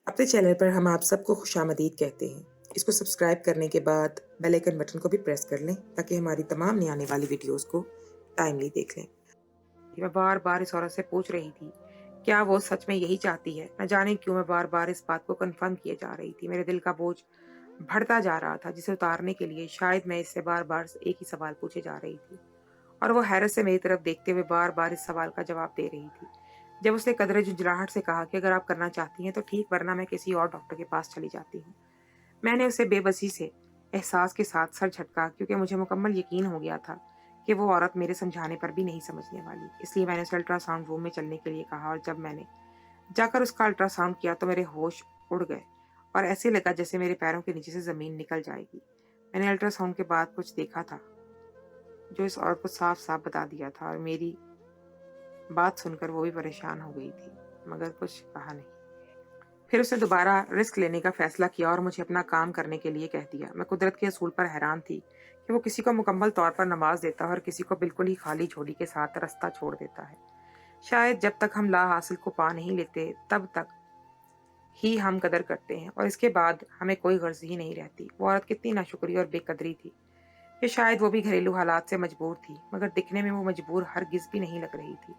अपने चैनल पर हम आप सबको खुशामदीद कहते हैं। इसको सब्सक्राइब करने के बाद बेल आइकन बटन को भी प्रेस कर लें ताकि हमारी तमाम नई आने वाली वीडियोस को टाइमली देख लें। मैं बार-बार इस औरत से पूछ रही थी, क्या वो सच में यही चाहती है? न जाने क्यों मैं बार-बार इस बात को कन्फर्म किए जा रही थी। मेरे दिल का बोझ बढ़ता जा रहा था, जिसे उतारने के लिए शायद मैं इससे बार-बार एक ही सवाल पूछे जा रही थी। और वो हैरत से मेरी तरफ देखते हुए बार-बार इस सवाल का जवाब दे रही थी। जब उसने कदरे झुंझलाहट से कहा कि अगर आप करना चाहती हैं तो ठीक, वरना मैं किसी और डॉक्टर के पास चली जाती हूँ। मैंने उसे बेबसी से एहसास के साथ सर झटका, क्योंकि मुझे मुकम्मल यकीन हो गया था कि वो औरत मेरे समझाने पर भी नहीं समझने वाली। इसलिए मैंने उसे अल्ट्रासाउंड रूम में चलने के लिए कहा और जब मैंने जाकर उसका अल्ट्रासाउंड किया तो मेरे होश उड़ गए और ऐसे लगा जैसे मेरे पैरों के नीचे से ज़मीन निकल जाएगी। मैंने अल्ट्रासाउंड के बाद कुछ देखा था जो इस औरत को साफ-साफ बता दिया था और मेरी बात सुनकर वो भी परेशान हो गई थी, मगर कुछ कहा नहीं। फिर उसने दोबारा रिस्क लेने का फैसला किया और मुझे अपना काम करने के लिए कह दिया। मैं कुदरत के असूल पर हैरान थी कि वो किसी को मुकम्मल तौर पर नवाज देता है और किसी को बिल्कुल ही खाली झोली के साथ रास्ता छोड़ देता है। शायद जब तक हम ला हासिल को पा नहीं लेते तब तक ही हम कदर करते हैं और इसके बाद हमें कोई गर्ज ही नहीं रहती। वो औरत कितनी नाशुक्री और बेकदरी थी कि शायद वो भी घरेलू हालात से मजबूर थी, मगर दिखने में वो मजबूर हरगिज भी नहीं लग रही थी।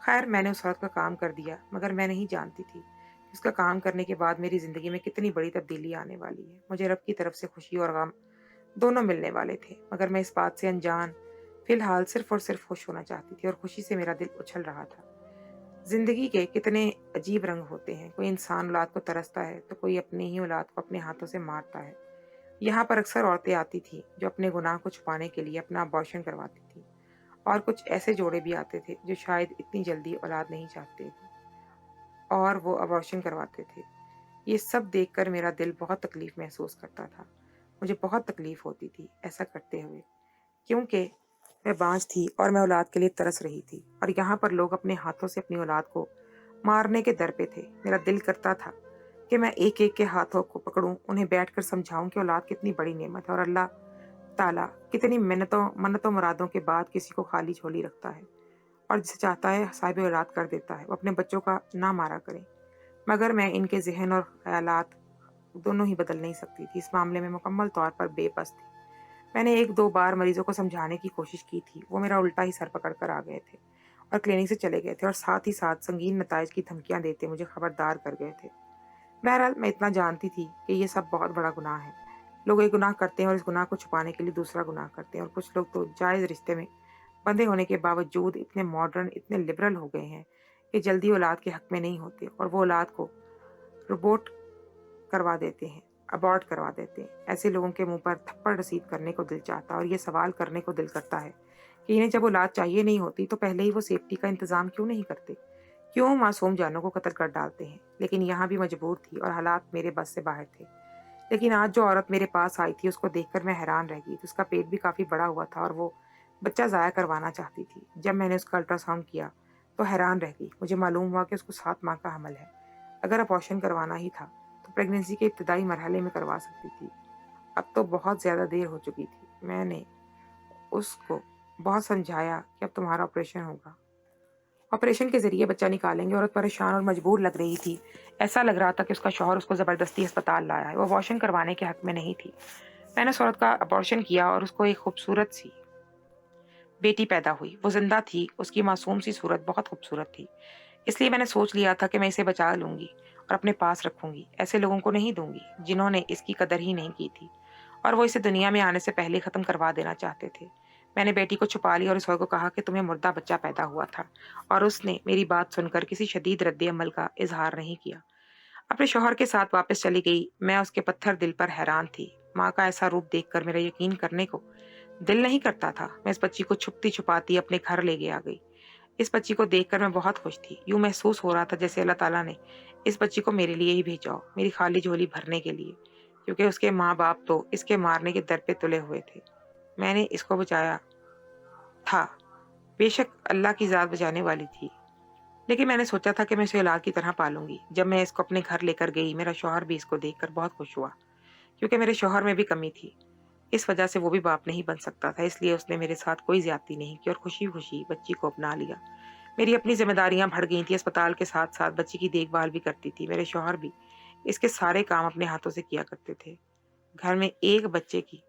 खैर, मैंने उस औरत का काम कर दिया, मगर मैं नहीं जानती थी कि उसका काम करने के बाद मेरी ज़िंदगी में कितनी बड़ी तब्दीली आने वाली है। मुझे रब की तरफ से खुशी और गम दोनों मिलने वाले थे, मगर मैं इस बात से अनजान फ़िलहाल सिर्फ़ और सिर्फ़ खुश होना चाहती थी और खुशी से मेरा दिल उछल रहा था। ज़िंदगी के कितने अजीब रंग होते हैं। कोई इंसान औलाद को तरसता है, तो कोई अपनी ही औलाद को अपने हाथों से मारता है। यहाँ पर अक्सर औरतें आती थीं, जो अपने गुनाह को छुपाने के लिए अपना अबॉर्शन करवाती थीं, और कुछ ऐसे जोड़े भी आते थे, जो शायद इतनी जल्दी औलाद नहीं चाहते थे और वो अबॉर्शन करवाते थे। ये सब देखकर मेरा दिल बहुत तकलीफ़ महसूस करता था। मुझे बहुत तकलीफ़ होती थी ऐसा करते हुए, क्योंकि मैं बाँझ थी और मैं औलाद के लिए तरस रही थी और यहाँ पर लोग अपने हाथों से अपनी औलाद को मारने के दर पे थे। मेरा दिल करता था कि मैं एक-एक के हाथों को पकड़ूँ, उन्हें बैठकर समझाऊँ कि औलाद कितनी बड़ी नेमत है और अल्लाह ताला कितनी मन्नतों मुरादों के बाद किसी को खाली झोली रखता है और जिसे चाहता है साहिब औलाद कर देता है। वो अपने बच्चों का ना मारा करें, मगर मैं इनके ज़हन और ख़यालात दोनों ही बदल नहीं सकती थी। इस मामले में मुकम्मल तौर पर बेबस थी। मैंने 1-2 बार मरीज़ों को समझाने की कोशिश की थी। वो मेरा उल्टा ही सर पकड़ कर आ गए थे और क्लिनिक से चले गए थे और साथ ही साथ संगीन नताइज की धमकियाँ देते मुझे खबरदार कर गए थे। बहरहाल, मैं इतना जानती थी कि ये सब बहुत बड़ा गुनाह है। लोग एक गुनाह करते हैं और इस गुनाह को छुपाने के लिए दूसरा गुनाह करते हैं और कुछ लोग तो जायज़ रिश्ते में बंधे होने के बावजूद इतने मॉडर्न, इतने लिबरल हो गए हैं कि जल्दी औलाद के हक में नहीं होते और वो औलाद को रोबोट करवा देते हैं, अबॉर्ट करवा देते हैं। ऐसे लोगों के मुँह पर थप्पड़ रसीद करने को दिल चाहता है और ये सवाल करने को दिल करता है कि इन्हें जब औलाद चाहिए नहीं होती तो पहले ही वो सेफ्टी का इंतज़ाम क्यों नहीं करते? क्यों मासूम जानों को कत्ल कर डालते हैं? लेकिन यहाँ भी मजबूर थी और हालात मेरे बस से बाहर थे। लेकिन आज जो औरत मेरे पास आई थी उसको देखकर मैं हैरान रह गई। उसका पेट भी काफ़ी बड़ा हुआ था और वो बच्चा ज़ाया करवाना चाहती थी। जब मैंने उसका अल्ट्रासाउंड किया तो हैरान रह गई। मुझे मालूम हुआ कि उसको 7 माह का हमल है। अगर अबॉर्शन करवाना ही था तो प्रेगनेंसी के इब्तदाई मरहले में करवा सकती थी। अब तो बहुत ज़्यादा देर हो चुकी थी। मैंने उसको बहुत समझाया कि अब तुम्हारा ऑपरेशन होगा। ऑपरेशन के ज़रिए बच्चा निकालेंगे। औरत परेशान और मजबूर लग रही थी। ऐसा लग रहा था कि उसका शौहर उसको ज़बरदस्ती अस्पताल लाया है। वो अबॉर्शन करवाने के हक़ में नहीं थी। मैंने उस औरत का अबॉर्शन किया और उसको एक खूबसूरत सी बेटी पैदा हुई। वो ज़िंदा थी, उसकी मासूम सी सूरत बहुत खूबसूरत थी। इसलिए मैंने सोच लिया था कि मैं इसे बचा लूँगी और अपने पास रखूँगी। ऐसे लोगों को नहीं दूँगी जिन्होंने इसकी कदर ही नहीं की थी और वो इसे दुनिया में आने से पहले ख़त्म करवा देना चाहते थे। मैंने बेटी को छुपा लिया और इस औरत को कहा कि तुम्हें मुर्दा बच्चा पैदा हुआ था और उसने मेरी बात सुनकर किसी शदीद रद्द-ए-अमल का इज़हार नहीं किया। अपने शौहर के साथ वापस चली गई। मैं उसके पत्थर दिल पर हैरान थी। माँ का ऐसा रूप देखकर मेरा यकीन करने को दिल नहीं करता था। मैं इस बच्ची को छुपती-छुपाती अपने घर ले आ गई। इस बच्ची को देखकर मैं बहुत खुश थी। यूँ महसूस हो रहा था जैसे अल्लाह ताला ने इस बच्ची को मेरे लिए ही भेजा हो, मेरी खाली झोली भरने के लिए, क्योंकि उसके माँ-बाप तो इसके मारने के दर पे तुले हुए थे। मैंने इसको बचाया था। बेशक अल्लाह की ज़ात बचाने वाली थी, लेकिन मैंने सोचा था कि मैं इसे औलाद की तरह पालूँगी। जब मैं इसको अपने घर लेकर गई, मेरा शौहर भी इसको देखकर बहुत खुश हुआ, क्योंकि मेरे शौहर में भी कमी थी। इस वजह से वो भी बाप नहीं बन सकता था, इसलिए उसने मेरे साथ कोई ज़्यादती नहीं की और खुशी-खुशी बच्ची को अपना लिया। मेरी अपनी ज़िम्मेदारियाँ बढ़ गई थी। अस्पताल के साथ-साथ बच्ची की देखभाल भी करती थी। मेरे शौहर भी इसके सारे काम अपने हाथों से किया करते थे। घर में एक बच्चे की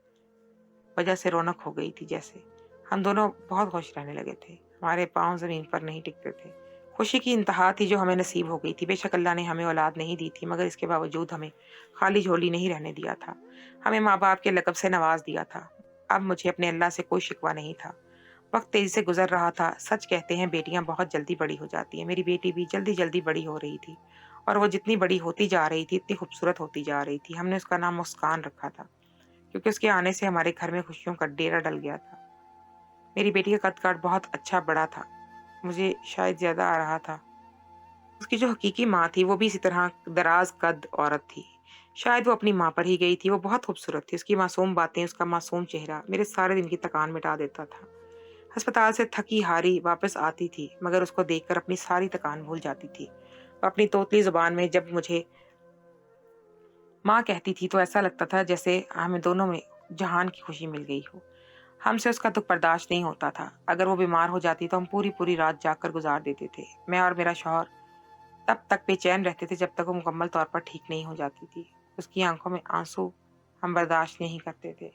वजह से रौनक हो गई थी जैसे। हम दोनों बहुत खुश रहने लगे थे। हमारे पाँव ज़मीन पर नहीं टिकते थे। खुशी की इंतहा थी जो हमें नसीब हो गई थी। बेशक अल्लाह ने हमें औलाद नहीं दी थी, मगर इसके बावजूद हमें खाली झोली नहीं रहने दिया था। हमें माँ-बाप के लक़ब से नवाज़ दिया था। अब मुझे अपने अल्लाह से कोई शिकवा नहीं था। वक़्त तेज़ी से गुज़र रहा था। सच कहते हैं बेटियाँ बहुत जल्दी बड़ी हो जाती हैं। मेरी बेटी भी जल्दी-जल्दी बड़ी हो रही थी और वो जितनी बड़ी होती जा रही थी, इतनी खूबसूरत होती जा रही थी। हमने उसका नाम मुस्कान रखा था, क्योंकि उसके आने से हमारे घर में खुशियों का डेरा डल गया था। मेरी बेटी का कद-काठ बहुत अच्छा बड़ा था। मुझे शायद ज़्यादा आ रहा था। उसकी जो हकीकी माँ थी, वो भी इसी तरह दराज़ कद औरत थी। शायद वो अपनी माँ पर ही गई थी। वो बहुत खूबसूरत थी। उसकी मासूम बातें, उसका मासूम चेहरा मेरे सारे दिन की थकान मिटा देता था। अस्पताल से थकी-हारी वापस आती थी, मगर उसको देखकर अपनी सारी थकान भूल जाती थी। वो अपनी तोतली ज़ुबान में जब मुझे माँ कहती थी, तो ऐसा लगता था जैसे हमें दोनों में जहान की खुशी मिल गई हो। हमसे उसका दुःख बर्दाश्त नहीं होता था। अगर वो बीमार हो जाती तो हम पूरी-पूरी रात जागकर गुज़ार देते थे। मैं और मेरा शौहर तब तक बेचैन रहते थे जब तक वो मुकम्मल तौर पर ठीक नहीं हो जाती थी। उसकी आँखों में आँसू हम बर्दाश्त नहीं करते थे।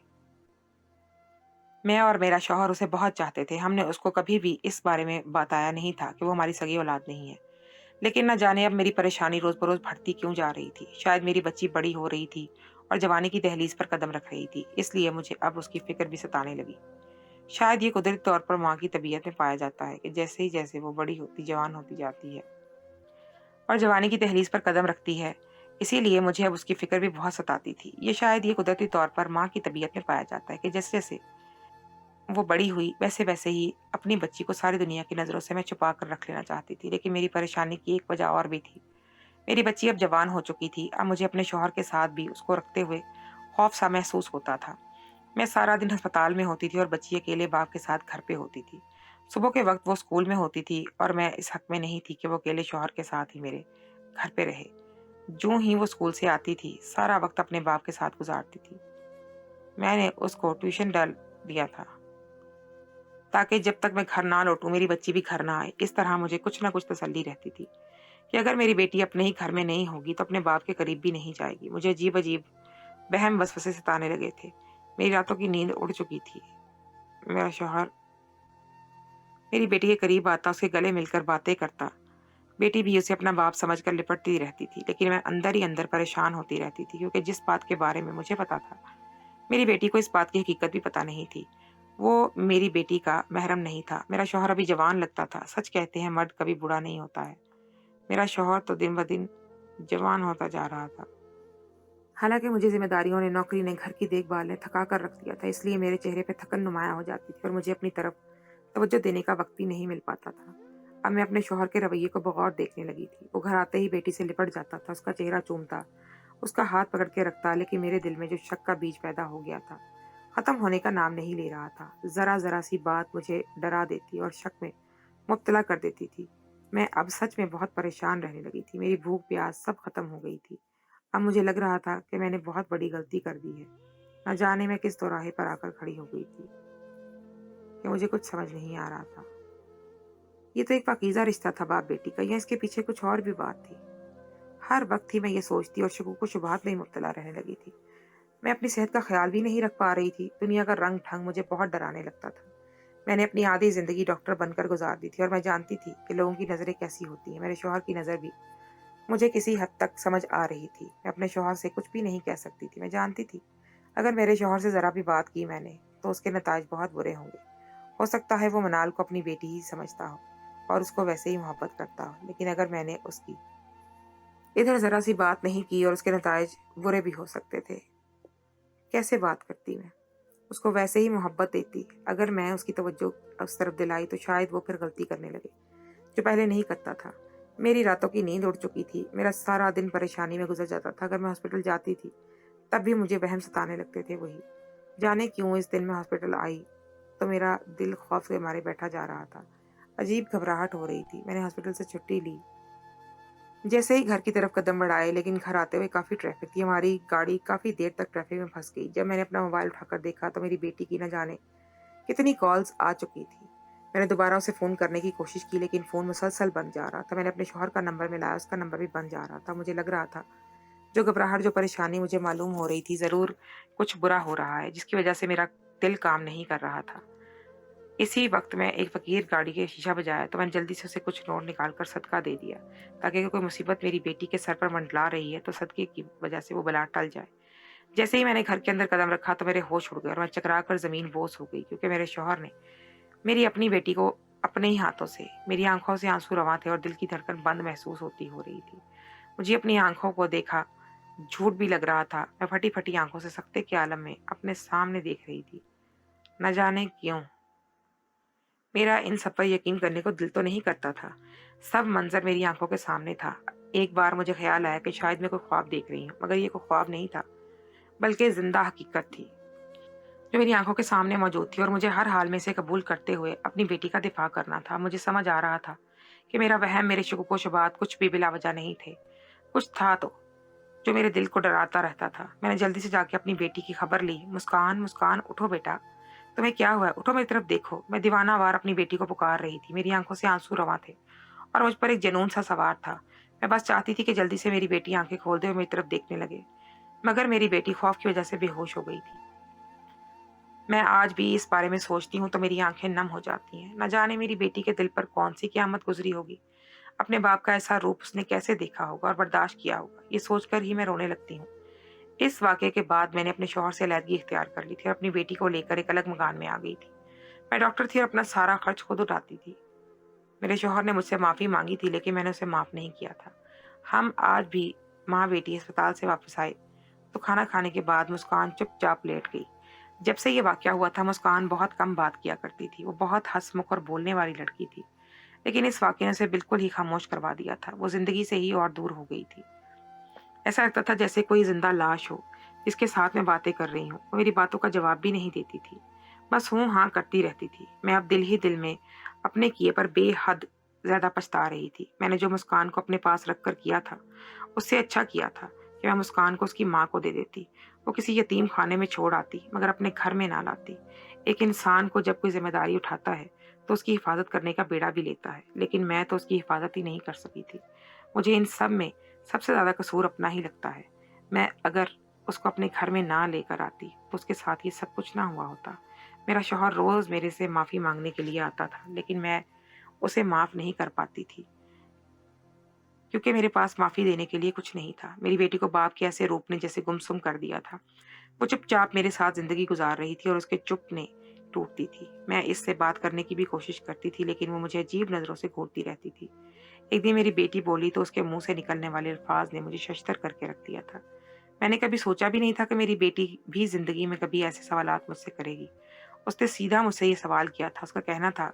मैं और मेरा शौहर उसे बहुत चाहते थे। हमने उसको कभी भी इस बारे में बताया नहीं था कि वो हमारी सगी औलाद नहीं है। लेकिन न जाने अब मेरी परेशानी रोज़-बरोज़ बढ़ती क्यों जा रही थी। शायद मेरी बच्ची बड़ी हो रही थी और जवानी की दहलीज पर कदम रख रही थी, इसलिए मुझे अब उसकी फ़िक्र भी सताने लगी। शायद ये कुदरती तौर पर माँ की तबीयत में पाया जाता है कि जैसे-जैसे वो बड़ी होती, जवान होती जाती है और जवानी की दहलीज पर कदम रखती है, इसीलिए मुझे अब उसकी फ़िक्र भी बहुत सताती थी। शायद ये कुदरती तौर पर माँ की तबीयत में पाया जाता है कि जैसे-जैसे वो बड़ी हुई, वैसे-वैसे ही अपनी बच्ची को सारी दुनिया की नज़रों से मैं छुपा कर रख लेना चाहती थी। लेकिन मेरी परेशानी की एक वजह और भी थी। मेरी बच्ची अब जवान हो चुकी थी। अब मुझे अपने शौहर के साथ भी उसको रखते हुए खौफ-सा महसूस होता था। मैं सारा दिन अस्पताल में होती थी और बच्ची अकेले बाप के साथ घर पे होती थी। सुबह के वक़्त वो स्कूल में होती थी और मैं इस हक़ में नहीं थी कि वो अकेले शौहर के साथ ही मेरे घर पे रहे। जूँ ही वो स्कूल से आती थी, सारा वक़्त अपने बाप के साथ गुज़ारती थी। मैंने उसको ट्यूशन डाल दिया था, ताकि जब तक मैं घर ना लौटूँ, मेरी बच्ची भी घर ना आए। इस तरह मुझे कुछ न कुछ तसल्ली रहती थी कि अगर मेरी बेटी अपने ही घर में नहीं होगी, तो अपने बाप के करीब भी नहीं जाएगी। मुझे अजीब-अजीब वहम वसवसे सताने लगे थे। मेरी रातों की नींद उड़ चुकी थी। मेरा शौहर मेरी बेटी के करीब आता, उसके गले मिलकर बातें करता। बेटी भी उसे अपना बाप समझकर लिपटती रहती थी, लेकिन मैं अंदर ही अंदर परेशान होती रहती थी, क्योंकि जिस बात के बारे में मुझे पता था, मेरी बेटी को इस बात की हकीकत भी पता नहीं थी। वो मेरी बेटी का महरम नहीं था। मेरा शौहर अभी जवान लगता था। सच कहते हैं मर्द कभी बूढ़ा नहीं होता है। मेरा शौहर तो दिन-ब-दिन जवान होता जा रहा था। हालाँकि मुझे ज़िम्मेदारियों ने, नौकरी ने, घर की देखभाल ने थका कर रख दिया था, इसलिए मेरे चेहरे पे थकन नुमायाँ हो जाती थी और मुझे अपनी तरफ तवज्जो देने का वक़्त भी नहीं मिल पाता था। अब मैं अपने शौहर के रवैये को बग़ौर देखने लगी थी। वो घर आते ही बेटी से लिपट जाता था, उसका चेहरा चूमता, उसका हाथ पकड़ के रखता, लेकिन मेरे दिल में जो शक का बीज पैदा हो गया था, ख़त्म होने का नाम नहीं ले रहा था। ज़रा-ज़रा सी बात मुझे डरा देती और शक में मुब्तला कर देती थी। मैं अब सच में बहुत परेशान रहने लगी थी। मेरी भूख-प्यास सब ख़त्म हो गई थी। अब मुझे लग रहा था कि मैंने बहुत बड़ी गलती कर दी है। न जाने मैं किस चौराहे पर आकर खड़ी हो गई थी कि मुझे कुछ समझ नहीं आ रहा था। ये तो एक पाकीज़ा रिश्ता था बाप-बेटी का, या इसके पीछे कुछ और भी बात थी? हर वक़्त ही मैं ये सोचती और शकूक-ओ-शुबहात में ही मुब्तला रहने लगी थी। मैं अपनी सेहत का ख़्याल भी नहीं रख पा रही थी। दुनिया का रंग-ढंग मुझे बहुत डराने लगता था। मैंने अपनी आधी ज़िंदगी डॉक्टर बनकर गुज़ार दी थी और मैं जानती थी कि लोगों की नज़रें कैसी होती हैं। मेरे शौहर की नज़र भी मुझे किसी हद तक समझ आ रही थी। मैं अपने शौहर से कुछ भी नहीं कह सकती थी। मैं जानती थी, अगर मेरे शौहर से ज़रा भी बात की मैंने, तो उसके नताइज बहुत बुरे होंगे। हो सकता है वो मनाल को अपनी बेटी ही समझता हो और उसको वैसे ही मोहब्बत करता हो, लेकिन अगर मैंने उसकी इधर ज़रा सी बात नहीं की और उसके नताइज बुरे भी हो सकते थे। कैसे बात करती मैं? उसको वैसे ही मोहब्बत देती। अगर मैं उसकी तवज्जो उस तरफ दिलाई, तो शायद वो फिर गलती करने लगे, जो पहले नहीं करता था। मेरी रातों की नींद उड़ चुकी थी। मेरा सारा दिन परेशानी में गुज़र जाता था। अगर मैं हॉस्पिटल जाती थी, तब भी मुझे वहम सताने लगते थे वही। जाने क्यों इस दिन मैं हॉस्पिटल आई, तो मेरा दिल खौफ के मारे बैठा जा रहा था। अजीब घबराहट हो रही थी। मैंने हॉस्पिटल से छुट्टी ली। जैसे ही घर की तरफ कदम बढ़ाए, लेकिन घर आते हुए काफ़ी ट्रैफ़िक थी। हमारी गाड़ी काफ़ी देर तक ट्रैफ़िक में फँस गई। जब मैंने अपना मोबाइल उठाकर देखा, तो मेरी बेटी की न जाने कितनी कॉल्स आ चुकी थी। मैंने दोबारा उसे फ़ोन करने की कोशिश की, लेकिन फ़ोन मुसलसल बंद जा रहा था। मैंने अपने शौहर का नंबर मिलाया, उसका नंबर भी बंद जा रहा था। मुझे लग रहा था जो घबराहट, जो परेशानी मुझे मालूम हो रही थी, ज़रूर कुछ बुरा हो रहा है, जिसकी वजह से मेरा दिल काम नहीं कर रहा था। इसी वक़्त में एक फ़कीर गाड़ी के शीशा बजाया, तो मैंने जल्दी से उसे कुछ नोट निकाल कर सदका दे दिया, ताकि अगर कोई मुसीबत मेरी बेटी के सर पर मंडला रही है, तो सदके की वजह से वो बला टल जाए। जैसे ही मैंने घर के अंदर कदम रखा, तो मेरे होश उड़ गए और मैं चकरा कर ज़मीन बोस हो गई, क्योंकि मेरे शौहर ने मेरी अपनी बेटी को अपने ही हाथों से, मेरी आँखों से आँसू रवां थे और दिल की धड़कन बंद महसूस होती हो रही थी। मुझे अपनी आँखों को देखा झूठ भी लग रहा था। मैं फटी-फटी आँखों से सख्ते के आलम में अपने सामने देख रही थी। न जाने क्यों, मेरा इन सब पर यकीन करने को दिल तो नहीं करता था। सब मंज़र मेरी आँखों के सामने था। एक बार मुझे ख़्याल आया कि शायद मैं कोई ख्वाब देख रही हूँ, मगर ये कोई ख्वाब नहीं था, बल्कि ज़िंदा हकीकत थी, जो मेरी आँखों के सामने मौजूद थी और मुझे हर हाल में इसे कबूल करते हुए अपनी बेटी का दिफ़ा करना था। मुझे समझ आ रहा था कि मेरा वहम, मेरे शुक़ुक़ व शुबहात कुछ भी बिला वजह नहीं थे। कुछ था तो, जो मेरे दिल को डराता रहता था। मैंने जल्दी से जाके अपनी बेटी की खबर ली। मुस्कान, मुस्कान, उठो बेटा, तुम्हें क्या हुआ है? उठो, मेरी तरफ देखो। मैं दीवानावार अपनी बेटी को पुकार रही थी। मेरी आंखों से आंसू रवां थे और मुझ पर एक जुनून सा सवार था। मैं बस चाहती थी कि जल्दी से मेरी बेटी आंखें खोल दे और मेरी तरफ देखने लगे, मगर मेरी बेटी खौफ की वजह से बेहोश हो गई थी। मैं आज भी इस बारे में सोचती हूँ तो मेरी आंखें नम हो जाती हैं। न जाने मेरी बेटी के दिल पर कौन सी क़यामत गुजरी होगी। अपने बाप का ऐसा रूप उसने कैसे देखा होगा और बर्दाश्त किया होगा, ये सोचकर ही मैं रोने लगती हूँ। इस वाक़ये के बाद मैंने अपने शौहर से अलहदगी इख्तियार कर ली थी और अपनी बेटी को लेकर एक अलग मकान में आ गई थी। मैं डॉक्टर थी और अपना सारा खर्च खुद उठाती थी। मेरे शौहर ने मुझसे माफ़ी मांगी थी, लेकिन मैंने उसे माफ़ नहीं किया था। हम आज भी माँ बेटी अस्पताल से वापस आए तो खाना खाने के बाद मुस्कान चुपचाप लेट गई। जब से ये वाक़या हुआ था, मुस्कान बहुत कम बात किया करती थी। वो बहुत हंसमुख और बोलने वाली लड़की थी, लेकिन इस वाक़ये ने उसे बिल्कुल ही खामोश करवा दिया था। वो ज़िंदगी से ही और दूर हो गई थी। ऐसा लगता था जैसे कोई ज़िंदा लाश हो, जिसके साथ मैं बातें कर रही हूँ। वो मेरी बातों का जवाब भी नहीं देती थी, बस हूँ हाँ करती रहती थी। मैं अब दिल ही दिल में अपने किए पर बेहद ज़्यादा पछता रही थी। मैंने जो मुस्कान को अपने पास रख कर किया था, उससे अच्छा किया था कि मैं मुस्कान को उसकी माँ को दे देती। वो किसी यतीम खाने में छोड़ आती, मगर अपने घर में ना लाती। एक इंसान को जब कोई ज़िम्मेदारी उठाता है, तो उसकी हिफाजत करने का बेड़ा भी लेता है, लेकिन मैं तो उसकी हिफाजत ही नहीं कर सकी थी। मुझे इन सब में सबसे ज़्यादा कसूर अपना ही लगता है। मैं अगर उसको अपने घर में ना लेकर आती, तो उसके साथ ये सब कुछ ना हुआ होता। मेरा शौहर रोज़ मेरे से माफ़ी माँगने के लिए आता था, लेकिन मैं उसे माफ़ नहीं कर पाती थी, क्योंकि मेरे पास माफ़ी देने के लिए कुछ नहीं था। मेरी बेटी को बाप के ऐसे रूप ने जैसे गुमसुम कर दिया था। वो चुपचाप मेरे साथ ज़िंदगी गुज़ार रही थी और उसके चुप ने टूटती थी। मैं इससे बात करने की भी कोशिश करती थी, लेकिन वो मुझे अजीब नज़रों से घूरती रहती थी। एक दिन मेरी बेटी बोली तो उसके मुँह से निकलने वाले अल्फाज़ ने मुझे शशदर करके रख दिया था। मैंने कभी सोचा भी नहीं था कि मेरी बेटी भी ज़िंदगी में कभी ऐसे सवालात मुझसे करेगी। उसने सीधा मुझसे ये सवाल किया था। उसका कहना था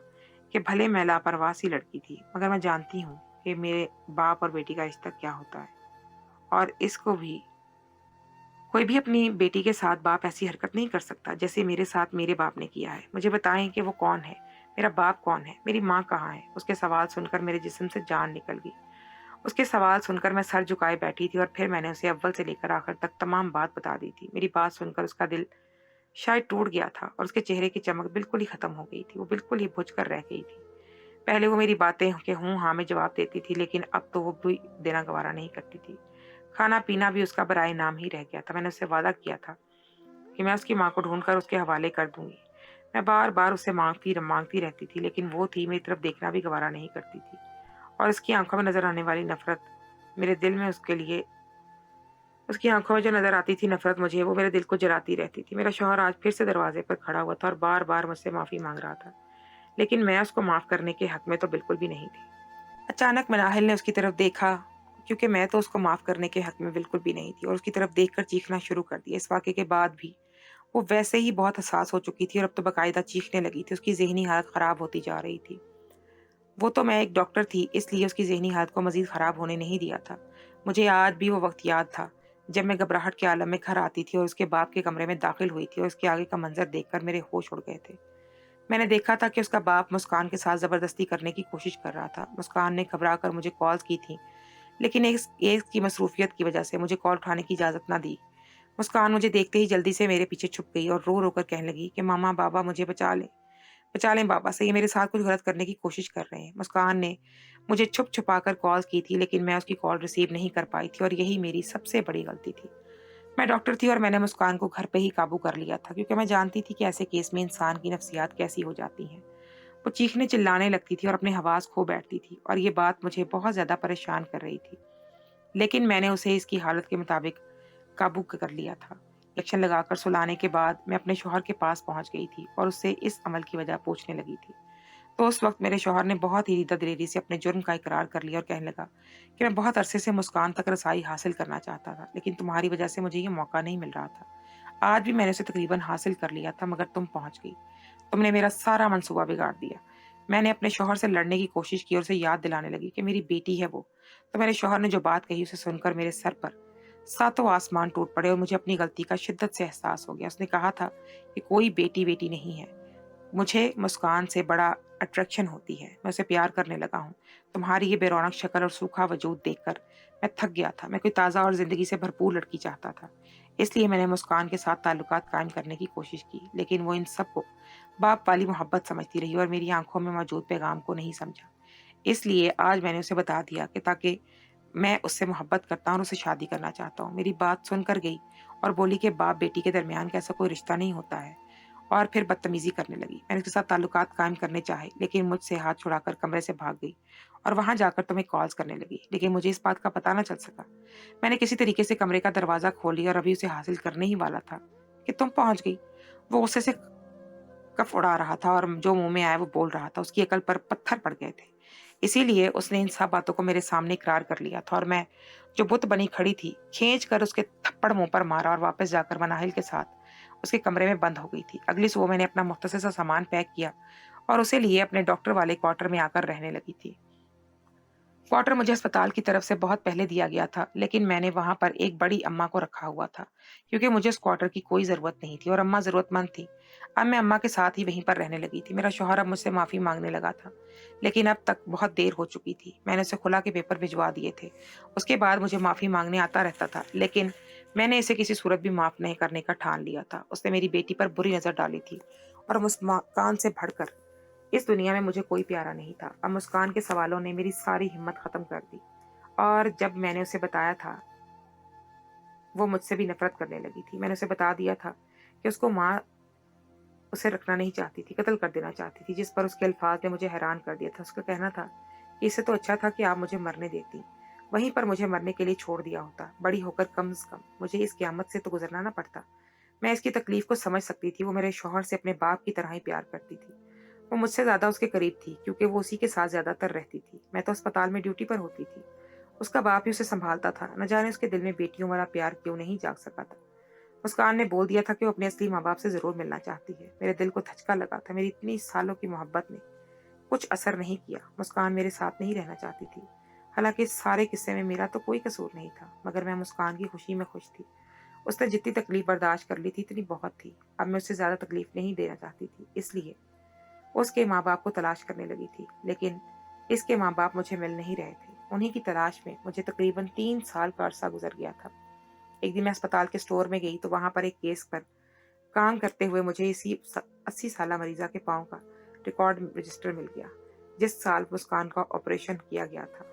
कि भले मैं लापरवाह सी लड़की थी, मगर मैं जानती हूँ कि मेरे बाप और बेटी का रिश्ता क्या होता है, और इसको भी कोई भी अपनी बेटी के साथ बाप ऐसी हरकत नहीं कर सकता, जैसे मेरे साथ मेरे बाप ने किया है। मुझे बताएं कि वो कौन है, मेरा बाप कौन है, मेरी माँ कहाँ है? उसके सवाल सुनकर मेरे जिस्म से जान निकल गई। उसके सवाल सुनकर मैं सर झुकाए बैठी थी और फिर मैंने उसे अव्वल से लेकर आखिर तक तमाम बात बता दी थी। मेरी बात सुनकर उसका दिल शायद टूट गया था और उसके चेहरे की चमक बिल्कुल ही खत्म हो गई थी। वो बिल्कुल ही बुझ कर रह गई थी। पहले वो मेरी बातें के हूँ हाँ में जवाब देती थी, लेकिन अब तो वो भी देना गवारा नहीं करती थी। खाना पीना भी उसका बराए नाम ही रह गया था। मैंने उससे वादा किया था कि मैं उसकी माँ को ढूंढकर उसके हवाले कर दूंगी। मैं बार बार उससे मांगती रहती थी, लेकिन वो थी मेरी तरफ देखना भी गवारा नहीं करती थी, और उसकी आंखों में नजर आने वाली नफरत मेरे दिल में उसके लिए उसकी आंखों में जो नजर आती थी नफरत, मुझे वो मेरे दिल को जलाती रहती थी। मेरा शौहर आज फिर से दरवाजे पर खड़ा हुआ था और बार बार मुझसे माफ़ी मांग रहा था, लेकिन मैं उसको माफ़ करने के हक में तो बिल्कुल भी नहीं थी। अचानक मनाहिल ने उसकी तरफ देखा, क्योंकि मैं तो उसको माफ़ करने के हक में बिल्कुल भी नहीं थी, और उसकी तरफ देखकर चीखना शुरू कर दिया। इस वाक़ये के बाद भी वो वैसे ही बहुत हसास हो चुकी थी और अब तो बाकायदा चीखने लगी थी। उसकी ज़हनी हालत ख़राब होती जा रही थी। वो तो मैं एक डॉक्टर थी, इसलिए उसकी ज़हनी हालत को मज़ीद ख़राब होने नहीं दिया था। मुझे आज भी वो वक़्त याद था, जब मैं घबराहट के आलम में घर आती थी और उसके बाप के कमरे में दाखिल हुई थी और उसके आगे का मंज़र देखकर मेरे होश उड़ गए थे। मैंने देखा था कि उसका बाप मुस्कान के साथ ज़बरदस्ती करने की कोशिश कर रहा था। मुस्कान ने घबरा कर मुझे कॉल्स की थी, लेकिन एक की मसरूफ़ियत की वजह से मुझे कॉल उठाने की इजाज़त ना दी। मुस्कान मुझे देखते ही जल्दी से मेरे पीछे छुप गई और रो रो कर कहने लगी कि मामा, बाबा मुझे बचा लें बाबा से, ये मेरे साथ कुछ गलत करने की कोशिश कर रहे हैं। मुस्कान ने मुझे छुप छुपा कर कॉल की थी, लेकिन मैं उसकी कॉल रिसीव नहीं कर पाई थी और यही मेरी सबसे बड़ी गलती थी। मैं डॉक्टर थी और मैंने मुस्कान को घर पे ही काबू कर लिया था, क्योंकि मैं जानती थी कि ऐसे केस में इंसान की नफ्सियात कैसी हो जाती हैं। वो चीखने चिल्लाने लगती थी और अपने हवास खो बैठती थी, और ये बात मुझे बहुत ज़्यादा परेशान कर रही थी। लेकिन मैंने उसे इसकी हालत के मुताबिक काबू कर लिया था। इंजेक्शन लगाकर सुलाने के बाद मैं अपने शौहर के पास पहुंच गई थी और उससे इस अमल की वजह पूछने लगी थी। तो उस वक्त मेरे शौहर ने बहुत ही दलेरी से अपने जुर्म का इकरार कर लिया और कहने लगा कि मैं बहुत अरसे से मुस्कान तक रसाई हासिल करना चाहता था, लेकिन तुम्हारी वजह से मुझे ये मौका नहीं मिल रहा था। आज भी मैंने उसे तकरीबन हासिल कर लिया था, मगर तुम पहुंच गई। तुमने मेरा सारा मंसूबा बिगाड़ दिया। मैंने अपने शौहर से लड़ने की कोशिश की और उसे याद दिलाने लगी कि मेरी बेटी है वो। तो मेरे शौहर ने जो बात कही उसे सुनकर मेरे सर पर सातों आसमान टूट पड़े और मुझे अपनी गलती का शिद्दत से एहसास हो गया। उसने कहा था कि कोई बेटी बेटी नहीं है, मुझे मुस्कान से बड़ा अट्रैक्शन होती है। मैं उसे प्यार करने लगा हूँ। तुम्हारी ये बेरौनक शक्ल और सूखा वजूद देखकर मैं थक गया था। मैं कोई ताज़ा और ज़िंदगी से भरपूर लड़की चाहता था। इसलिए मैंने मुस्कान के साथ ताल्लुकात कायम करने की कोशिश की, लेकिन वो इन सबको बाप वाली मोहब्बत समझती रही और मेरी आंखों में मौजूद पैगाम को नहीं समझा। इसलिए आज मैंने उसे बता दिया कि ताकि मैं उससे मोहब्बत करता हूँ और उससे शादी करना चाहता हूँ। मेरी बात सुनकर गई और बोली कि बाप बेटी के दरमियान का ऐसा कोई रिश्ता नहीं होता है, और फिर बदतमीजी करने लगी। मैंने उसके साथ ताल्लुकात कायम करने चाहे, लेकिन मुझसे हाथ छुड़ाकर कमरे से भाग गई और वहां जाकर तुम्हें कॉल्स करने लगी, लेकिन मुझे इस बात का पता ना चल सका। मैंने किसी तरीके से कमरे का दरवाजा खोल लिया और अभी उसे हासिल करने ही वाला था कि तुम पहुंच गई। वो गुस्से से कफ उड़ा रहा था और जो मुंह में आया वो बोल रहा था। उसकी अकल पर पत्थर पड़ गए थे। इसीलिए उसने इन सब बातों को मेरे सामने इकरार कर लिया था, और मैं जो बुत बनी खड़ी थी खींच कर उसके थप्पड़ मुंह पर मारा और वापस जाकर मनाहिल के साथ उसके कमरे में बंद हो गई थी। अगली सुबह मैंने अपना मुख्तसर सा सामान पैक किया और उसे लिए अपने डॉक्टर वाले क्वार्टर में आकर रहने लगी थी। क्वार्टर मुझे अस्पताल की तरफ से बहुत पहले दिया गया था, लेकिन मैंने वहां पर एक बड़ी अम्मा को रखा हुआ था, क्योंकि मुझे उस क्वार्टर की कोई जरूरत नहीं थी और अम्मा जरूरतमंद थी। अब मैं अम्मा के साथ ही वहीं पर रहने लगी थी। मेरा शौहर अब मुझसे माफी मांगने लगा था, लेकिन अब तक बहुत देर हो चुकी थी। मैंने उसे खुला के पेपर भिजवा दिए थे। उसके बाद मुझे माफी मांगने आता रहता था, लेकिन मैंने इसे किसी सूरत भी माफ नहीं करने का ठान लिया था। उसने मेरी बेटी पर बुरी नजर डाली थी और मुस्कान से भड़कर इस दुनिया में मुझे कोई प्यारा नहीं था। अब मुस्कान के सवालों ने मेरी सारी हिम्मत खत्म कर दी, और जब मैंने उसे बताया था, वो मुझसे भी नफरत करने लगी थी। मैंने उसे बता दिया था कि उसको माँ उसे रखना नहीं चाहती थी, कत्ल कर देना चाहती थी, जिस पर उसके अल्फाज ने मुझे हैरान कर दिया था। उसका कहना था कि इससे तो अच्छा था कि आप मुझे मरने देती, वहीं पर मुझे मरने के लिए छोड़ दिया होता। बड़ी होकर कम से कम मुझे इस क़यामत से तो गुजरना ना पड़ता। मैं इसकी तकलीफ को समझ सकती थी। वो मेरे शौहर से अपने बाप की तरह ही प्यार करती थी। वो मुझसे ज़्यादा उसके करीब थी, क्योंकि वो उसी के साथ ज़्यादातर रहती थी। मैं तो अस्पताल में ड्यूटी पर होती थी। उसका बाप ही उसे संभालता था। न जाने उसके दिल में बेटियों वाला प्यार क्यों नहीं जाग सका था। मुस्कान ने बोल दिया था कि वो अपने असली माँ बाप से जरूर मिलना चाहती है। मेरे दिल को धचका लगा था। मेरी इतनी सालों की मोहब्बत ने कुछ असर नहीं किया। मुस्कान मेरे साथ नहीं रहना चाहती थी। हालांकि इस सारे किस्से में मेरा तो कोई कसूर नहीं था, मगर मैं मुस्कान की खुशी में खुश थी। उसने जितनी तकलीफ बर्दाश्त कर ली थी इतनी बहुत थी। अब मैं उससे ज्यादा तकलीफ नहीं देना चाहती थी, इसलिए उसके माँ बाप को तलाश करने लगी थी। लेकिन इसके माँ बाप मुझे मिल नहीं रहे थे। उन्हीं की तलाश में मुझे तकरीबन 3 साल का अरसा गुजर गया था। एक दिन मैं अस्पताल के स्टोर में गई तो वहां पर एक केस पर काम करते हुए मुझे इसी 80 साल मरीजा के पाँव का रिकॉर्ड रजिस्टर मिल गया, जिस साल मुस्कान का ऑपरेशन किया गया था।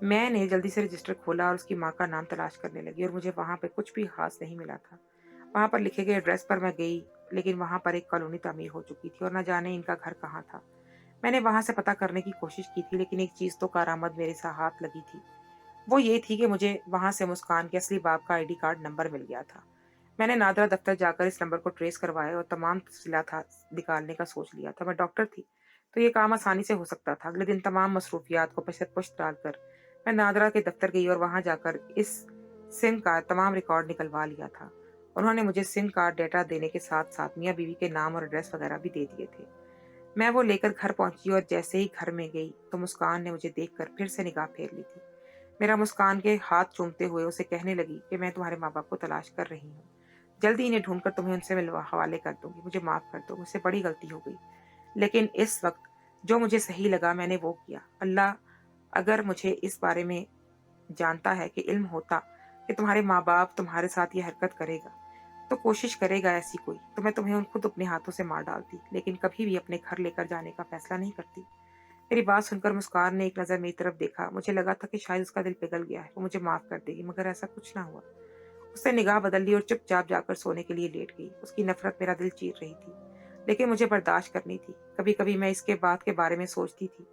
मैंने जल्दी से रजिस्टर खोला और उसकी माँ का नाम तलाश करने लगी, और मुझे वहां पर कुछ भी खास नहीं मिला था। वहां पर लिखे गए एड्रेस पर मैं गई, लेकिन वहां पर एक कॉलोनी तामीर हो चुकी थी और न जाने इनका घर कहाँ था। मैंने वहां से पता करने की कोशिश की थी, लेकिन एक चीज तो कारामद मेरे साथ हाथ लगी थी। वो ये थी कि मुझे वहां से मुस्कान के असली बाप का आईडी कार्ड नंबर मिल गया था। मैंने नादरा दफ्तर जाकर इस नंबर को ट्रेस करवाया और तमाम तफसीलात निकालने का सोच लिया था। मैं डॉक्टर थी, तो ये काम आसानी से हो सकता था। अगले दिन तमाम मसरूफियात को पश्चात पुश्त डालकर मैं नादरा के दफ्तर गई और वहां जाकर इस सिम का तमाम रिकॉर्ड निकलवा लिया था। उन्होंने मुझे सिम कार्ड डेटा देने के साथ साथ मियाँ बीवी के नाम और एड्रेस वगैरह भी दे दिए थे। मैं वो लेकर घर पहुंची और जैसे ही घर में गई तो मुस्कान ने मुझे देखकर फिर से निगाह फेर ली थी। मेरा मुस्कान के हाथ चूमते हुए उसे कहने लगी कि मैं तुम्हारे माँ बाप को तलाश कर रही हूँ। जल्दी इन्हें ढूंढकर तुम्हें उनसे मिलवा हवाले कर दूंगी। मुझे माफ कर दो, मुझसे बड़ी गलती हो गई। लेकिन इस वक्त जो मुझे सही लगा मैंने वो किया। अल्लाह अगर मुझे इस बारे में जानता है कि इल्म होता कि तुम्हारे माँ बाप तुम्हारे साथ ये हरकत करेगा, तो कोशिश करेगा ऐसी कोई, तो मैं तुम्हें खुद अपने हाथों से मार डालती, लेकिन कभी भी अपने घर लेकर जाने का फैसला नहीं करती। मेरी बात सुनकर मुस्कान ने एक नज़र मेरी तरफ देखा। मुझे लगा था कि शायद उसका दिल पिघल गया है, वो मुझे माफ़ कर देगी, मगर ऐसा कुछ ना हुआ। उसने निगाह बदल ली और चुपचाप जाकर सोने के लिए लेट गई। उसकी नफ़रत मेरा दिल चीर रही थी, लेकिन मुझे बर्दाश्त करनी थी। कभी-कभी मैं इसके बात के बारे में सोचती थी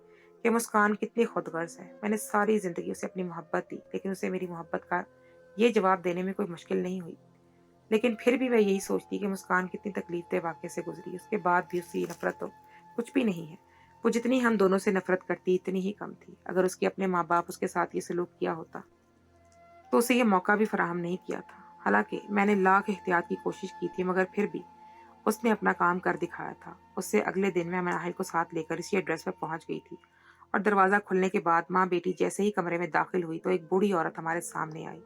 कि मुस्कान कितनी खुदगर्ज़ है। मैंने सारी ज़िंदगी उसे अपनी मोहब्बत दी, लेकिन उसे मेरी मोहब्बत का ये जवाब देने में कोई मुश्किल नहीं हुई। लेकिन फिर भी मैं यही सोचती कि मुस्कान कितनी तकलीफ़देह वाक़ये से गुज़री, उसके बाद भी उसकी नफ़रत तो कुछ भी नहीं है। वो जितनी हम दोनों से नफ़रत करती, इतनी ही कम थी। अगर उसके अपने माँ-बाप उसके साथ ये सलूक किया होता, तो उसे ये मौका भी फ़राहम नहीं किया था। हालाँकि मैंने लाख एहतियात की कोशिश की थी, मगर फिर भी उसने अपना काम कर दिखाया था। उससे अगले दिन मैं नाहिल को साथ लेकर इसी एड्रेस पर पहुँच गई थी, और दरवाज़ा खुलने के बाद माँ-बेटी जैसे ही कमरे में दाखिल हुई, तो एक बूढ़ी औरत हमारे सामने आई।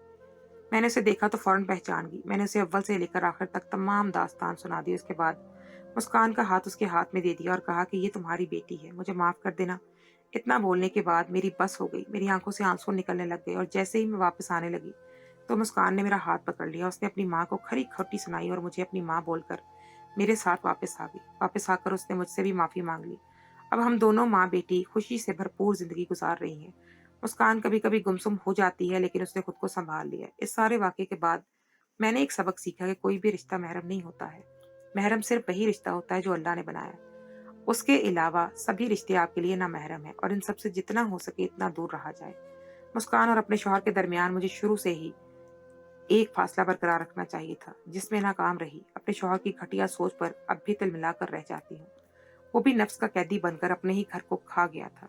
मैंने उसे देखा तो फ़ौरन पहचान गई। मैंने उसे अव्वल से लेकर आखिर तक तमाम दास्तान सुना दी। उसके बाद मुस्कान का हाथ उसके हाथ में दे दिया और कहा कि ये तुम्हारी बेटी है, मुझे माफ़ कर देना। इतना बोलने के बाद मेरी बस हो गई। मेरी आंखों से आंसू निकलने लग गए, और जैसे ही मैं वापस आने लगी, तो मुस्कान ने मेरा हाथ पकड़ लिया। उसने अपनी माँ को खरी-खोटी सुनाई और मुझे अपनी माँ बोलकर मेरे साथ वापस आ गई। वापस आकर उसने मुझसे भी माफ़ी माँग ली। अब हम दोनों माँ-बेटी खुशी से भरपूर ज़िंदगी गुज़ार रही हैं। मुस्कान कभी-कभी गुमसुम हो जाती है, लेकिन उसने खुद को सँभाल लिया है। इस सारे वाक़ये के बाद मैंने एक सबक सीखा कि कोई भी रिश्ता महरम नहीं होता है। महरम सिर्फ़ वही रिश्ता होता है जो अल्लाह ने बनाया है। उसके अलावा सभी रिश्ते आपके लिए नामहरम हैं, और इन सब से जितना हो सके इतना दूर रहा जाए। मुस्कान और अपने शौहर के दरमियान मुझे शुरू से ही एक फ़ासला बरकरार रखना चाहिए था, जिसमें नाकाम रही। अपने शौहर की घटिया सोच पर अब भी तिलमिलाकर रह जाती हूँ। वो भी नफ्स का कैदी बनकर अपने ही घर को खा गया था।